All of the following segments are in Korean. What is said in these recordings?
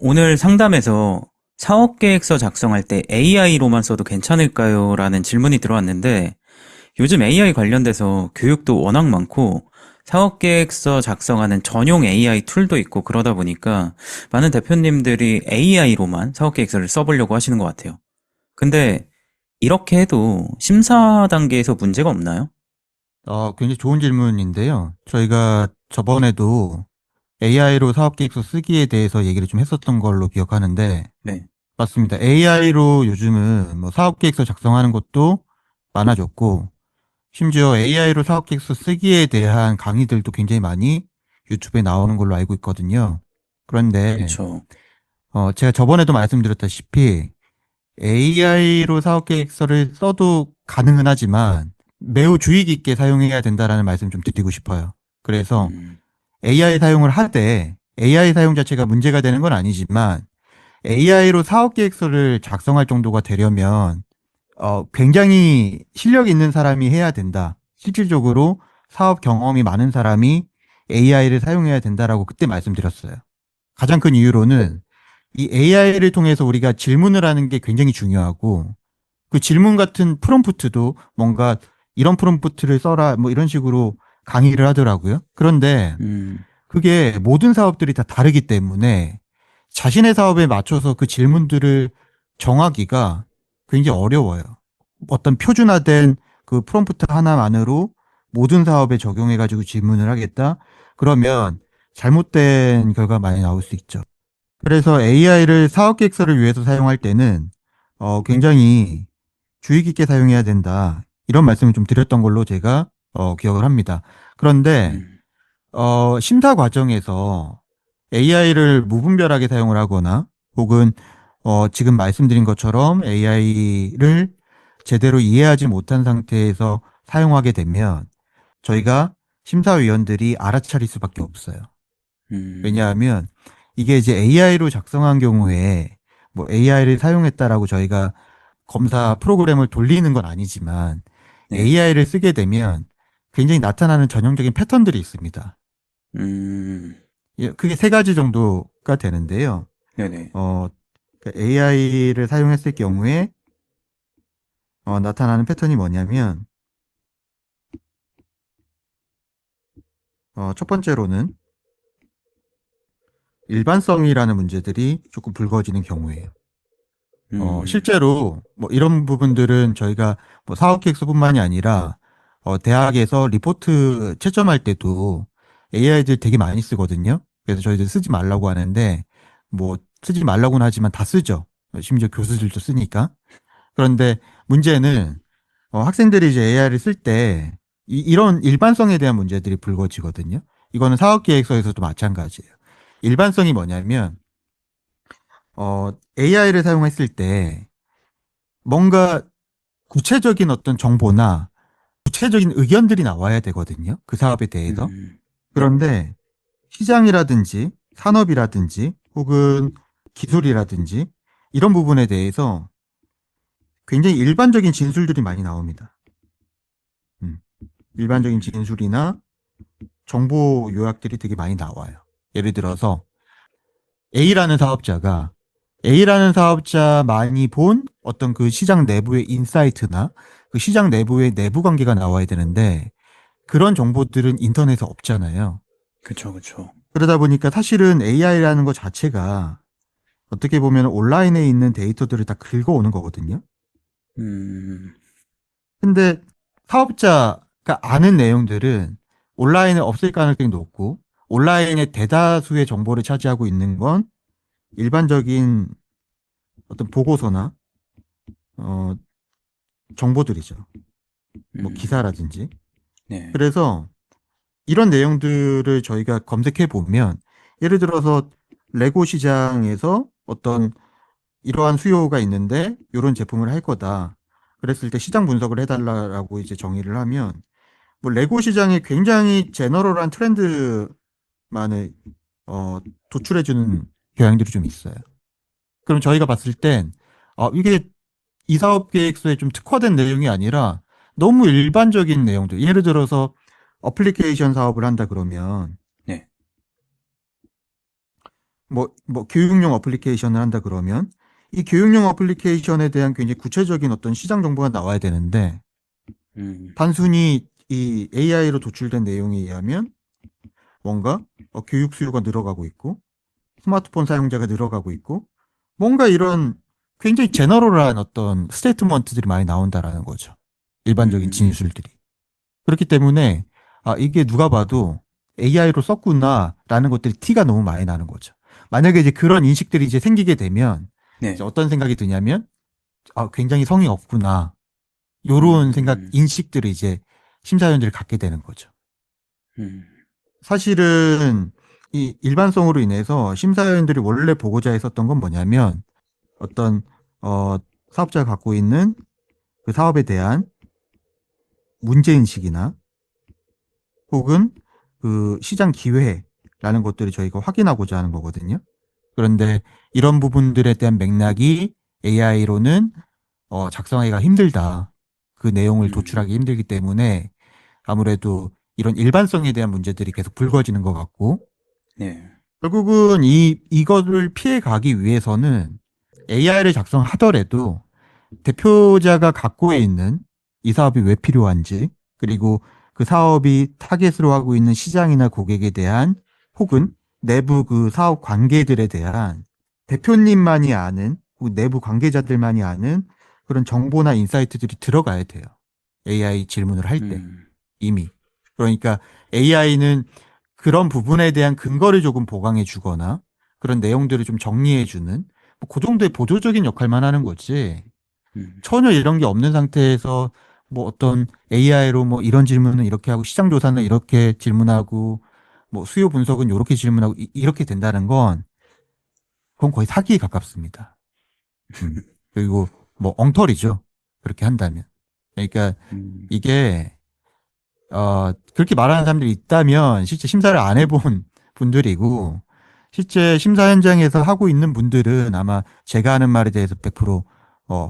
오늘 상담에서 사업 계획서 작성할 때 AI로만 써도 괜찮을까요? 라는 질문이 들어왔는데 요즘 AI 관련돼서 교육도 워낙 많고 사업 계획서 작성하는 전용 AI 툴도 있고 그러다 보니까 많은 대표님들이 AI로만 사업 계획서를 써보려고 하시는 것 같아요. 근데 이렇게 해도 심사 단계에서 문제가 없나요? 굉장히 좋은 질문인데요. 저희가 저번에도 AI로 사업계획서 쓰기에 대해서 얘기를 좀 했었던 걸로 기억하는데, 네. 맞습니다. AI로 요즘은 뭐 사업계획서 작성하는 것도 많아졌고, 심지어 AI로 사업계획서 쓰기에 대한 강의들도 굉장히 많이 유튜브에 나오는 걸로 알고 있거든요. 그런데, 그쵸. 제가 저번에도 말씀드렸다시피 AI로 사업계획서를 써도 가능은 하지만 매우 주의 깊게 사용해야 된다라는 말씀 좀 드리고 싶어요. 그래서 음, AI 사용을 하되 AI 사용 자체가 문제가 되는 건 아니지만 AI로 사업계획서를 작성할 정도가 되려면 굉장히 실력 있는 사람이 해야 된다. 실질적으로 사업 경험이 많은 사람이 AI를 사용해야 된다라고 그때 말씀드렸어요. 가장 큰 이유로는 이 AI를 통해서 우리가 질문을 하는 게 굉장히 중요하고 그 질문 같은 프롬프트도 뭔가 이런 프롬프트를 써라 뭐 이런 식으로 강의를 하더라고요. 그런데 음, 그게 모든 사업들이 다 다르기 때문에 자신의 사업에 맞춰서 그 질문들을 정하기가 굉장히 어려워요. 어떤 표준화된 그 프롬프트 하나만으로 모든 사업에 적용해가지고 질문을 하겠다? 그러면 잘못된 결과가 많이 나올 수 있죠. 그래서 AI를 사업 계획서를 위해서 사용할 때는 굉장히 주의 깊게 사용해야 된다. 이런 말씀을 좀 드렸던 걸로 제가 기억을 합니다. 그런데 음, 심사 과정에서 AI를 무분별하게 사용을 하거나 혹은 지금 말씀드린 것처럼 AI를 제대로 이해하지 못한 상태에서 사용하게 되면 저희가 심사위원들이 알아차릴 수밖에 없어요. 음, 왜냐하면 이게 이제 AI로 작성한 경우에 뭐 AI를 사용했다라고 저희가 검사 프로그램을 돌리는 건 아니지만 네. AI를 쓰게 되면 굉장히 나타나는 전형적인 패턴들이 있습니다. 음, 예, 크게 세 가지 정도가 되는데요. 네네. AI를 사용했을 경우에 나타나는 패턴이 뭐냐면 첫 번째로는 일반성이라는 문제들이 조금 불거지는 경우예요. 음, 실제로 뭐 이런 부분들은 저희가 뭐 사업기획서뿐만이 아니라 대학에서 리포트 채점할 때도 AI들 되게 많이 쓰거든요. 그래서 저희들 쓰지 말라고 하는데 뭐 쓰지 말라고는 하지만 다 쓰죠. 심지어 교수들도 쓰니까. 그런데 문제는 학생들이 이제 AI를 쓸 때 이런 일반성에 대한 문제들이 불거지거든요. 이거는 사업계획서에서도 마찬가지예요. 일반성이 뭐냐면 AI를 사용했을 때 뭔가 구체적인 어떤 정보나 구체적인 의견들이 나와야 되거든요. 그 사업에 대해서. 네네. 그런데 시장이라든지 산업이라든지 혹은 기술이라든지 이런 부분에 대해서 굉장히 일반적인 진술들이 많이 나옵니다. 음, 일반적인 음, 진술이나 정보 요약들이 되게 많이 나와요. 예를 들어서 A라는 사업자만이 본 어떤 그 시장 내부의 인사이트나 그 시장 내부의 내부 관계가 나와야 되는데 그런 정보들은 인터넷에 없잖아요. 그쵸, 그쵸. 그러다 보니까 사실은 AI라는 것 자체가 어떻게 보면 온라인에 있는 데이터들을 다 긁어오는 거거든요. 음, 근데 사업자가 아는 내용들은 온라인에 없을 가능성이 높고 온라인의 대다수의 정보를 차지하고 있는 건 일반적인 어떤 보고서나 어, 정보들이죠. 뭐 음, 기사라든지. 네. 그래서 이런 내용들을 저희가 검색해 보면 예를 들어서 레고 시장에서 어떤 이러한 수요가 있는데 이런 제품을 할 거다. 그랬을 때 시장 분석을 해달라고 이제 정의를 하면 뭐 레고 시장에 굉장히 제너럴한 트렌드만을 어, 도출해주는 경향들이 좀 있어요. 그럼 저희가 봤을 땐 이게 이 사업 계획서에 좀 특화된 내용이 아니라 너무 일반적인 내용들. 예를 들어서 어플리케이션 사업을 한다 그러면 네. 교육용 어플리케이션을 한다 그러면 이 교육용 어플리케이션에 대한 굉장히 구체적인 어떤 시장 정보가 나와야 되는데 음, 단순히 이 AI로 도출된 내용에 의하면 뭔가 교육 수요가 늘어가고 있고 스마트폰 사용자가 늘어가고 있고 뭔가 이런 굉장히 제너럴한 어떤 스테이트먼트들이 많이 나온다라는 거죠. 일반적인 음, 진술들이. 그렇기 때문에 이게 누가 봐도 AI로 썼구나라는 것들이 티가 너무 많이 나는 거죠. 만약에 이제 그런 인식들이 이제 생기게 되면 이제 네, 어떤 생각이 드냐면 굉장히 성의 없구나. 요런 생각, 음, 인식들을 이제 심사위원들이 갖게 되는 거죠. 음, 사실은 이 일반성으로 인해서 심사위원들이 원래 보고자 했었던 건 뭐냐면 어떤 어, 사업자가 갖고 있는 그 사업에 대한 문제인식이나 혹은 그 시장 기회라는 것들을 저희가 확인하고자 하는 거거든요. 그런데 이런 부분들에 대한 맥락이 AI로는 작성하기가 힘들다. 그 내용을 음, 도출하기 힘들기 때문에 아무래도 이런 일반성에 대한 문제들이 계속 불거지는 것 같고 네, 결국은 이거를 피해 가기 위해서는 AI를 작성하더라도 대표자가 갖고 있는 이 사업이 왜 필요한지, 그리고 그 사업이 타겟으로 하고 있는 시장이나 고객에 대한 혹은 내부 그 사업 관계들에 대한 대표님만이 아는 혹은 내부 관계자들만이 아는 그런 정보나 인사이트들이 들어가야 돼요. AI 질문을 할 때 음, 이미. 그러니까 AI는 그런 부분에 대한 근거를 조금 보강해 주거나 그런 내용들을 좀 정리해 주는 그 정도의 보조적인 역할만 하는 거지. 음, 전혀 이런 게 없는 상태에서 어떤 AI로 이런 질문은 이렇게 하고 시장 조사는 이렇게 질문하고 수요 분석은 이렇게 질문하고 이렇게 된다는 건 그건 거의 사기에 가깝습니다. 음. 그리고 엉터리죠. 그렇게 한다면. 그러니까 음, 이게 그렇게 말하는 사람들이 있다면 실제 심사를 안 해본 분들이고 실제 심사 현장에서 하고 있는 분들은 아마 제가 하는 말에 대해서 100%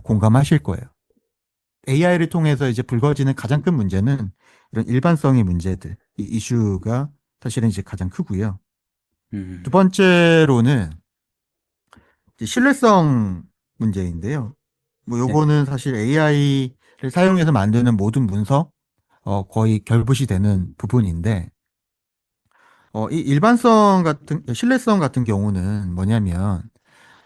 공감하실 거예요. AI를 통해서 이제 불거지는 가장 큰 문제는 이런 일반성의 문제들, 이 이슈가 사실은 이제 가장 크고요. 두 음, 번째로는 이제 신뢰성 문제인데요. 네, 요거는 사실 AI를 사용해서 만드는 모든 문서, 거의 결부시 되는 부분인데, 이 신뢰성 같은 경우는 뭐냐면,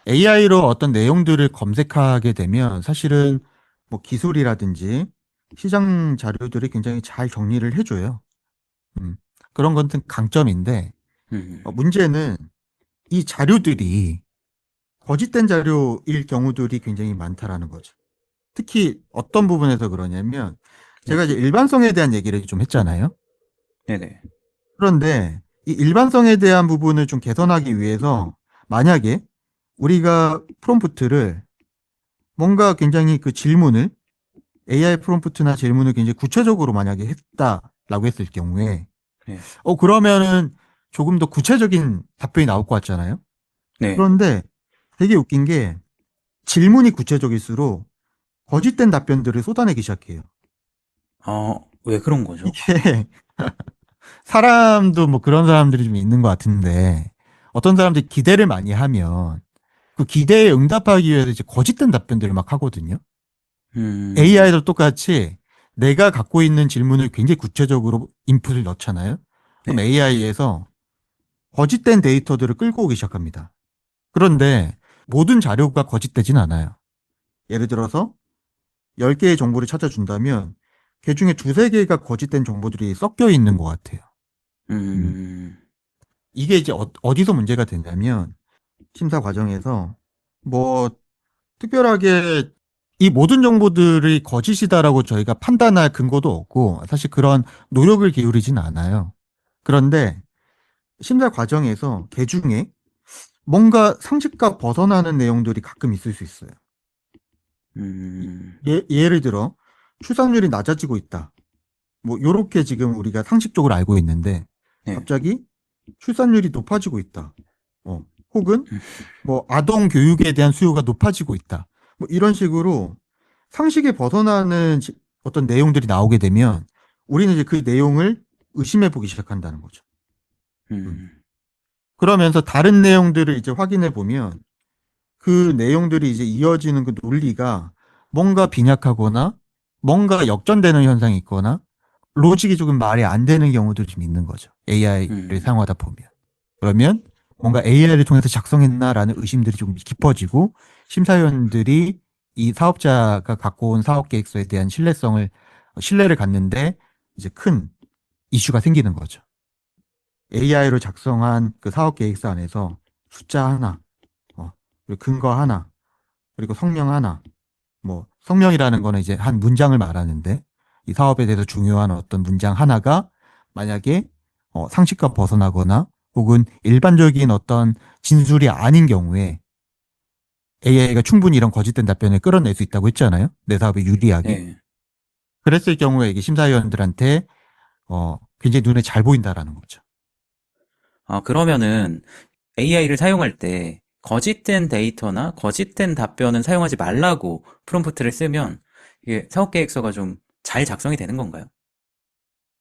AI로 어떤 내용들을 검색하게 되면 사실은 기술이라든지 시장 자료들이 굉장히 잘 정리를 해줘요. 음, 그런 것은 강점인데, 음, 문제는 이 자료들이 거짓된 자료일 경우들이 굉장히 많다라는 거죠. 특히 어떤 부분에서 그러냐면, 네, 제가 이제 일반성에 대한 얘기를 좀 했잖아요. 네네, 그런데 이 일반성에 대한 부분을 좀 개선하기 위해서 만약에 우리가 프롬프트를 뭔가 굉장히 그 질문을 AI 프롬프트나 질문을 굉장히 구체적으로 만약에 했다라고 했을 경우에 네, 그러면은 조금 더 구체적인 답변이 나올 것 같잖아요. 네, 그런데 되게 웃긴 게 질문이 구체적일수록 거짓된 답변들을 쏟아내기 시작해요. 왜 그런 거죠? 이게 사람도 그런 사람들이 좀 있는 것 같은데 어떤 사람들이 기대를 많이 하면 그 기대에 응답하기 위해서 이제 거짓된 답변들을 막 하거든요. 음, AI도 똑같이 내가 갖고 있는 질문을 굉장히 구체적으로 인풋을 넣잖아요. 그럼 네, AI에서 거짓된 데이터들을 끌고 오기 시작합니다. 그런데 모든 자료가 거짓되진 않아요. 예를 들어서 10개의 정보를 찾아준다면 그 중에 두세 개가 거짓된 정보들이 섞여 있는 것 같아요. 음. 음, 이게 이제 어디서 문제가 되냐면 심사 과정에서 뭐 특별하게 이 모든 정보들이 거짓이다라고 저희가 판단할 근거도 없고 사실 그런 노력을 기울이진 않아요. 그런데 심사 과정에서 개 중에 뭔가 상식과 벗어나는 내용들이 가끔 있을 수 있어요. 음, 예를 들어 출산율이 낮아지고 있다. 요렇게 지금 우리가 상식적으로 알고 있는데 네, 갑자기 출산율이 높아지고 있다. 어, 혹은 음, 아동 교육에 대한 수요가 높아지고 있다. 이런 식으로 상식에 벗어나는 어떤 내용들이 나오게 되면 우리는 이제 그 내용을 의심해 보기 시작한다는 거죠. 음. 음, 그러면서 다른 내용들을 이제 확인해 보면 그 내용들이 이제 이어지는 그 논리가 뭔가 빈약하거나 뭔가 역전되는 현상이 있거나 로직이 조금 말이 안 되는 경우도 좀 있는 거죠. AI를 음, 사용하다 보면. 그러면 뭔가 AI를 통해서 작성했나라는 의심들이 조금 깊어지고 심사위원들이 이 사업자가 갖고 온 사업 계획서에 대한 신뢰를 갖는데 이제 큰 이슈가 생기는 거죠. AI로 작성한 그 사업 계획서 안에서 숫자 하나, 그리고 근거 하나, 그리고 성명 하나, 뭐 성명이라는 거는 이제 한 문장을 말하는데 이 사업에 대해서 중요한 어떤 문장 하나가 만약에 상식과 벗어나거나 혹은 일반적인 어떤 진술이 아닌 경우에 AI가 충분히 이런 거짓된 답변을 끌어낼 수 있다고 했잖아요. 내 사업에 유리하게. 네. 그랬을 경우에 이게 심사위원들한테 굉장히 눈에 잘 보인다라는 거죠. 아, 그러면은 AI를 사용할 때 거짓된 데이터나 거짓된 답변은 사용하지 말라고 프롬프트를 쓰면 이게 사업 계획서가 좀 잘 작성이 되는 건가요?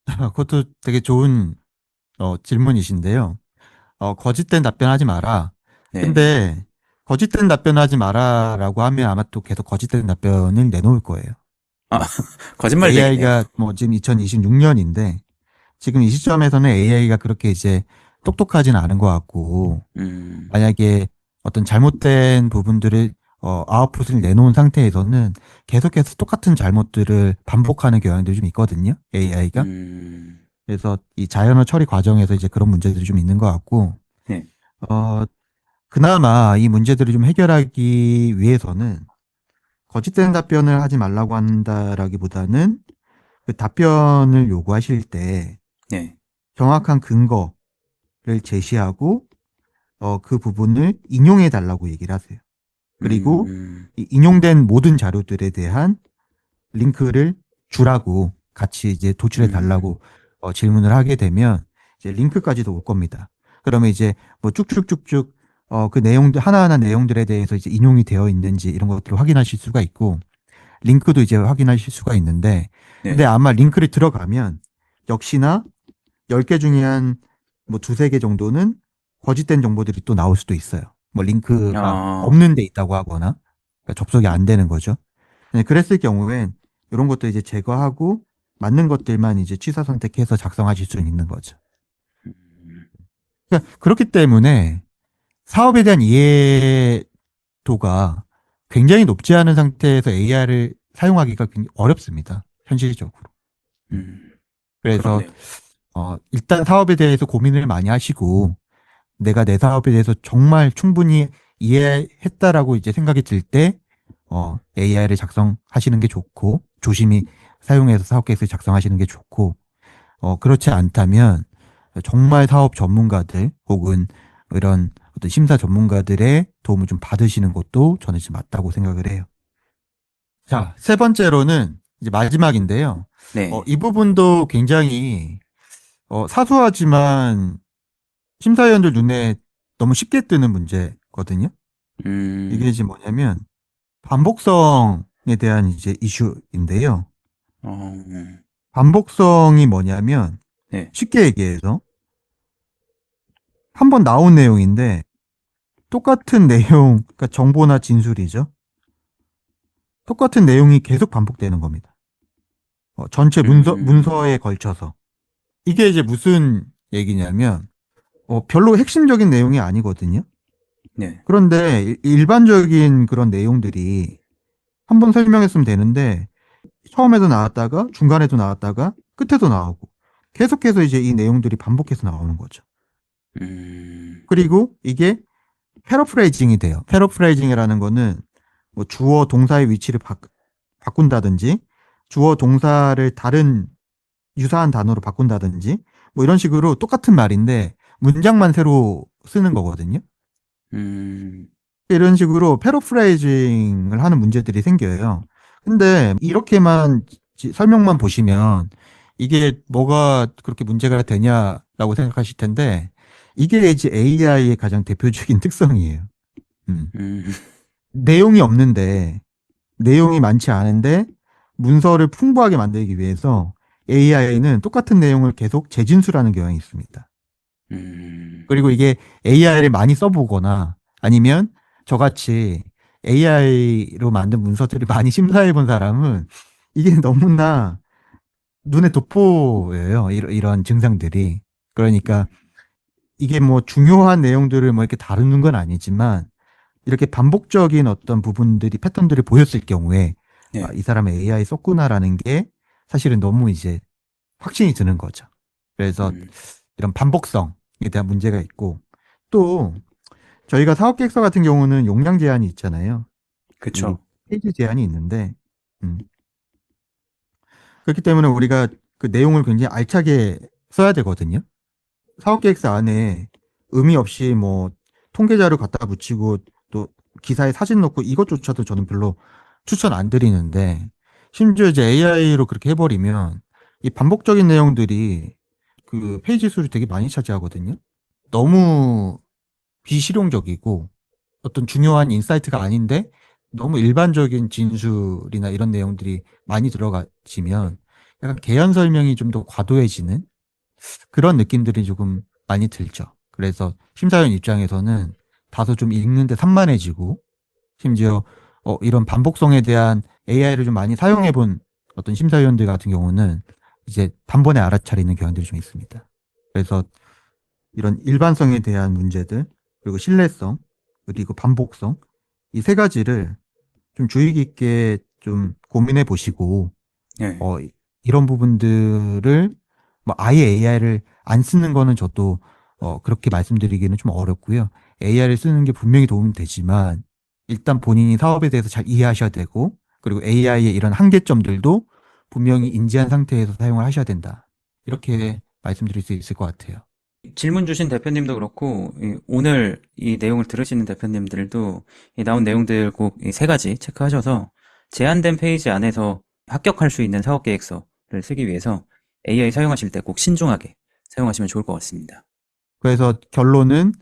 그것도 되게 좋은 질문이신데요. 거짓된 답변하지 마라. 네. 근데 거짓된 답변하지 마라라고 하면 아마 또 계속 거짓된 답변을 내놓을 거예요. 아, 거짓말쟁이네요. AI가 뭐 지금 2026년인데 지금 이 시점에서는 AI가 그렇게 이제 똑똑하지는 않은 것 같고 음, 만약에 어떤 잘못된 부분들을 아웃풋을 내놓은 상태에서는 계속해서 똑같은 잘못들을 반복하는 경향들이 좀 있거든요. AI가. 음, 그래서 이 자연어 처리 과정에서 이제 그런 문제들이 좀 있는 것 같고 네. 어, 그나마 이 문제들을 좀 해결하기 위해서는 거짓된 답변을 하지 말라고 한다라기보다는 그 답변을 요구하실 때 네. 정확한 근거를 제시하고 그 부분을 인용해 달라고 얘기를 하세요. 그리고 음, 이 인용된 모든 자료들에 대한 링크를 주라고 같이 이제 도출해 음, 달라고 질문을 하게 되면 이제 링크까지도 올 겁니다. 그러면 이제 뭐 쭉쭉쭉쭉 그 내용들 하나하나 내용들에 대해서 이제 인용이 되어 있는지 이런 것들을 확인하실 수가 있고 링크도 이제 확인하실 수가 있는데 근데 네. 아마 링크를 들어가면 역시나 10개 중에 한 뭐 두세 개 정도는 거짓된 정보들이 또 나올 수도 있어요. 뭐 링크가 아, 없는 데 있다고 하거나 그러니까 접속이 안 되는 거죠. 네, 그랬을 경우엔 이런 것도 이제 제거하고 맞는 것들만 이제 취사 선택해서 작성하실 수 있는 거죠. 음, 그러니까 그렇기 때문에 사업에 대한 이해도가 굉장히 높지 않은 상태에서 AI를 사용하기가 굉장히 어렵습니다. 현실적으로. 음. 음, 그래서 그렇네요. 일단 사업에 대해서 고민을 많이 하시고 내가 내 사업에 대해서 정말 충분히 이해했다라고 이제 생각이 들 때 AI를 작성하시는 게 좋고 조심히 사용해서 사업 계획을 작성하시는 게 좋고 그렇지 않다면 정말 사업 전문가들 혹은 이런 어떤 심사 전문가들의 도움을 좀 받으시는 것도 저는 좀 맞다고 생각을 해요. 자, 세 번째로는 이제 마지막인데요. 네. 이 부분도 굉장히 사소하지만 심사위원들 눈에 너무 쉽게 뜨는 문제거든요. 이게 음, 이제 뭐냐면 반복성에 대한 이제 이슈인데요. 어, 반복성이 뭐냐면 네. 쉽게 얘기해서 한 번 나온 내용인데 똑같은 내용, 그러니까 정보나 진술이죠. 똑같은 내용이 계속 반복되는 겁니다. 전체 음, 문서에 걸쳐서. 이게 이제 무슨 얘기냐면 별로 핵심적인 내용이 아니거든요. 네. 그런데 일반적인 그런 내용들이 한 번 설명했으면 되는데 처음에도 나왔다가 중간에도 나왔다가 끝에도 나오고 계속해서 이제 이 내용들이 반복해서 나오는 거죠. 음, 그리고 이게 패러프레이징이 돼요. 패러프레이징이라는 거는 뭐 주어 동사의 위치를 바꾼다든지 주어 동사를 다른 유사한 단어로 바꾼다든지 뭐 이런 식으로 똑같은 말인데 문장만 새로 쓰는 거거든요. 음, 이런 식으로 패러프레이징을 하는 문제들이 생겨요. 근데 이렇게만 설명만 보시면 이게 뭐가 그렇게 문제가 되냐라고 생각하실 텐데 이게 이제 AI의 가장 대표적인 특성이에요. 음. 음, 내용이 없는데 내용이 많지 않은데 문서를 풍부하게 만들기 위해서 AI는 똑같은 내용을 계속 재진술하는 경향이 있습니다. 그리고 이게 AI를 많이 써보거나 아니면 저같이 AI로 만든 문서들을 많이 심사해 본 사람은 이게 너무나 눈에 돋보여요. 이런 증상들이. 그러니까 이게 뭐 중요한 내용들을 뭐 이렇게 다루는 건 아니지만 이렇게 반복적인 어떤 부분들이 패턴들이 보였을 경우에 아, 네. 이 사람은 AI 썼구나라는 게 사실은 너무 이제 확신이 드는 거죠. 그래서 음, 이런 반복성에 대한 문제가 있고 또 저희가 사업계획서 같은 경우는 용량 제한이 있잖아요. 그리고 그쵸. 페이지 제한이 있는데 음, 그렇기 때문에 우리가 그 내용을 굉장히 알차게 써야 되거든요. 사업계획서 안에 의미 없이 뭐 통계자료 갖다 붙이고 또 기사에 사진 넣고 이것조차도 저는 별로 추천 안 드리는데 심지어 이제 AI로 그렇게 해버리면 이 반복적인 내용들이 그 페이지 수를 되게 많이 차지하거든요. 너무 비실용적이고 어떤 중요한 인사이트가 아닌데 너무 일반적인 진술이나 이런 내용들이 많이 들어가지면 약간 개연 설명이 좀 더 과도해지는 그런 느낌들이 조금 많이 들죠. 그래서 심사위원 입장에서는 다소 좀 읽는데 산만해지고 심지어 이런 반복성에 대한 AI를 좀 많이 사용해 본 어떤 심사위원들 같은 경우는 이제 단번에 알아차리는 경향들이 좀 있습니다. 그래서 이런 일반성에 대한 문제들, 그리고 신뢰성, 그리고 반복성, 이 세 가지를 좀 주의 깊게 좀 고민해 보시고, 네. 이런 부분들을 뭐 아예 AI를 안 쓰는 거는 저도 그렇게 말씀드리기는 좀 어렵고요. AI를 쓰는 게 분명히 도움이 되지만 일단 본인이 사업에 대해서 잘 이해하셔야 되고 그리고 AI의 이런 한계점들도 분명히 인지한 상태에서 사용을 하셔야 된다. 이렇게 말씀드릴 수 있을 것 같아요. 질문 주신 대표님도 그렇고, 오늘 이 내용을 들으시는 대표님들도 이 나온 내용들 꼭 이 세 가지 체크하셔서 제한된 페이지 안에서 합격할 수 있는 사업계획서를 쓰기 위해서 AI 사용하실 때 꼭 신중하게 사용하시면 좋을 것 같습니다. 그래서 결론은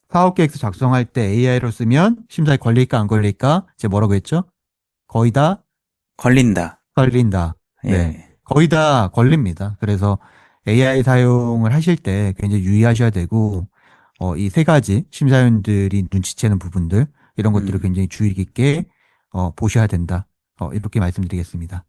사업계획서 작성할 때 AI로 쓰면 심사에 걸릴까 안 걸릴까? 제가 뭐라고 했죠? 거의 다 걸린다. 걸린다. 네. 예. 거의 다 걸립니다. 그래서 AI 사용을 하실 때 굉장히 유의하셔야 되고, 이 세 가지 심사위원들이 눈치채는 부분들, 이런 것들을 음. 굉장히 주의 깊게, 보셔야 된다. 이렇게 말씀드리겠습니다.